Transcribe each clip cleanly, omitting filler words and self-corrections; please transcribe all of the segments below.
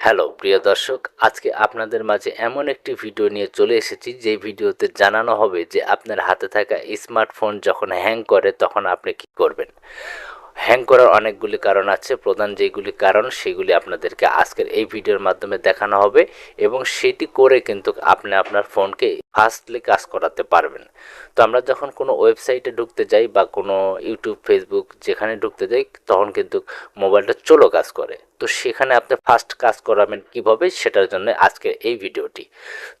Hello প্রিয় দর্শক, আজকে আপনাদের মাঝে এমন একটি ভিডিও নিয়ে চলে এসেছি যে ভিডিওতে জানানো হবে যে আপনার হাতে থাকা স্মার্টফোন যখন হ্যাং করে তখন আপনি কি করবেন। হ্যাং করার অনেকগুলি কারণ আছে, প্রধান যেগুলি কারণ সেগুলি আপনাদেরকে আজকের এই ভিডিওর মাধ্যমে দেখানো হবে এবং সেটি করে কিন্তু আপনি আপনার ফোনকে ফাস্টলি কাজ করাতে পারবেন। তো আমরা যখন কোনো ওয়েবসাইটে ঢুকতে যাই বা কোনো ইউটিউব, ফেসবুক যেখানে ঢুকতে যাই তখন কিন্তু মোবাইলটা চলো কাজ করে। তো সেখানে আপনি ফাস্ট কাজ করাবেন কিভাবে, সেটার জন্য আজকে এই ভিডিওটি।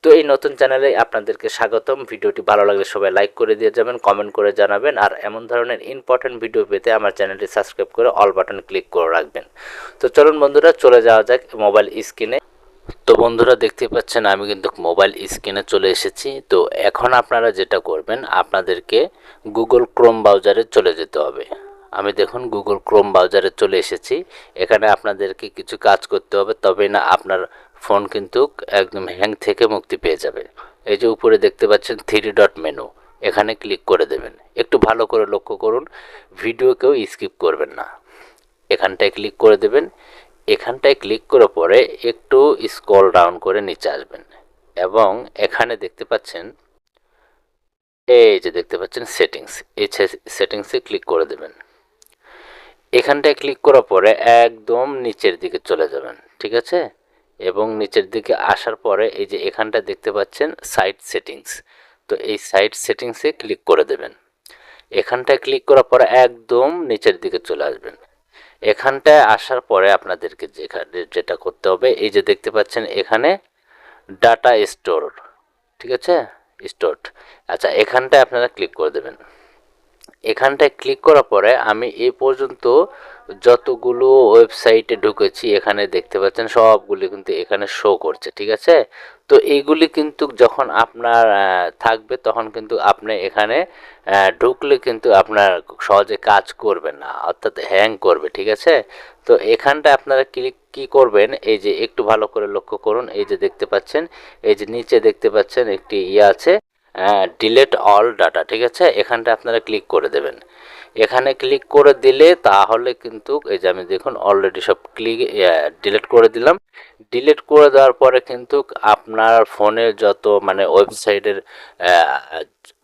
তো এই নতুন চ্যানেলে আপনাদেরকে স্বাগতম। ভিডিওটি ভালো লাগলে সবাই লাইক করে দিয়ে যাবেন, কমেন্ট করে জানাবেন, আর এমন ধরনের ইম্পর্টেন্ট ভিডিও পেতে আমার চ্যানেলটি সাবস্ক্রাইব করে অল বাটন ক্লিক করে রাখবেন। তো চলুন বন্ধুরা, চলে যাওয়া যাক মোবাইল স্ক্রিনে। তো বন্ধুরা দেখতে পাচ্ছেন আমি কিন্তু মোবাইল স্ক্রিনে চলে এসেছি। তো এখন আপনারা যেটা করবেন, আপনাদেরকে গুগল ক্রোম ব্রাউজারে চলে যেতে হবে। আমি দেখুন গুগল ক্রোম ব্রাউজারে চলে এসেছি। এখানে আপনাদেরকে কিছু কাজ করতে হবে, তবেই না আপনার ফোন কিন্তু একদম হ্যাং থেকে মুক্তি পেয়ে যাবে। এই যে উপরে দেখতে পাচ্ছেন 3 ডট মেনু, এখানে ক্লিক করে দেবেন। একটু ভালো করে লক্ষ্য করুন, ভিডিও কেউ স্কিপ করবেন না। এখানটায় ক্লিক করে দেবেন। এখানটায় ক্লিক করার পরে একটু স্ক্রল ডাউন করে নিচে আসবেন এবং এখানে দেখতে পাচ্ছেন, এই যে দেখতে পাচ্ছেন সেটিংস, এই সেটিংসে ক্লিক করে দেবেন। এখানটায় ক্লিক করার পরে একদম নিচের দিকে চলে যাবেন, ঠিক আছে? এবং নিচের দিকে আসার পরে এই যে এখানটা দেখতে পাচ্ছেন সাইট সেটিংস, তো এই সাইট সেটিংসে ক্লিক করে দেবেন। এখানটায় ক্লিক করার পরে একদম নিচের দিকে চলে আসবেন। এখানটায় আসার পরে আপনাদেরকে যেটা করতে হবে, এই যে দেখতে পাচ্ছেন এখানে ডাটা স্টোর, ঠিক আছে, স্টোরড। আচ্ছা, এখানটায় আপনারা ক্লিক করে দেবেন। এখানটায় ক্লিক করার পরে আমি এই পর্যন্ত যতগুলো ওয়েবসাইটে ঢুকেছি এখানে দেখতে পাচ্ছেন সবগুলি কিন্তু এখানে শো করছে, ঠিক আছে? তো এইগুলি কিন্তু যখন আপনার থাকবে তখন কিন্তু আপনি এখানে ঢুকলে কিন্তু আপনার সহজে কাজ করবে না, অর্থাৎ হ্যাং করবে, ঠিক আছে? তো এখানটা আপনারা কি করবেন, এই যে একটু ভালো করে লক্ষ্য করুন, এই যে দেখতে পাচ্ছেন, এই যে নিচে দেখতে পাচ্ছেন একটি আছে, ডিলেট অল ডাটা, ঠিক আছে? এখানটা আপনারা ক্লিক করে দেবেন। এখানে ক্লিক করে দিলে তাহলে কিন্তু এই যে আমি দেখুন অলরেডি সব ডিলিট করে দিলাম। ডিলিট করে দেওয়ার পরে কিন্তু আপনার ফোনে যত মানে ওয়েবসাইটের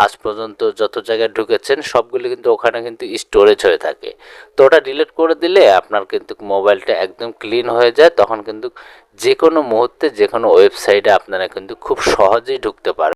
আজ পর্যন্ত যত জায়গায় ঢুকেছেন সবগুলি কিন্তু ওখানে কিন্তু স্টোরেজ হয়ে থাকে। তো ওটা ডিলিট করে দিলে আপনার কিন্তু মোবাইলটা একদম ক্লিন হয়ে যায়। তখন কিন্তু যে কোনো মুহূর্তে যে কোনো ওয়েবসাইটে আপনারা কিন্তু খুব সহজেই ঢুকতে পারেন।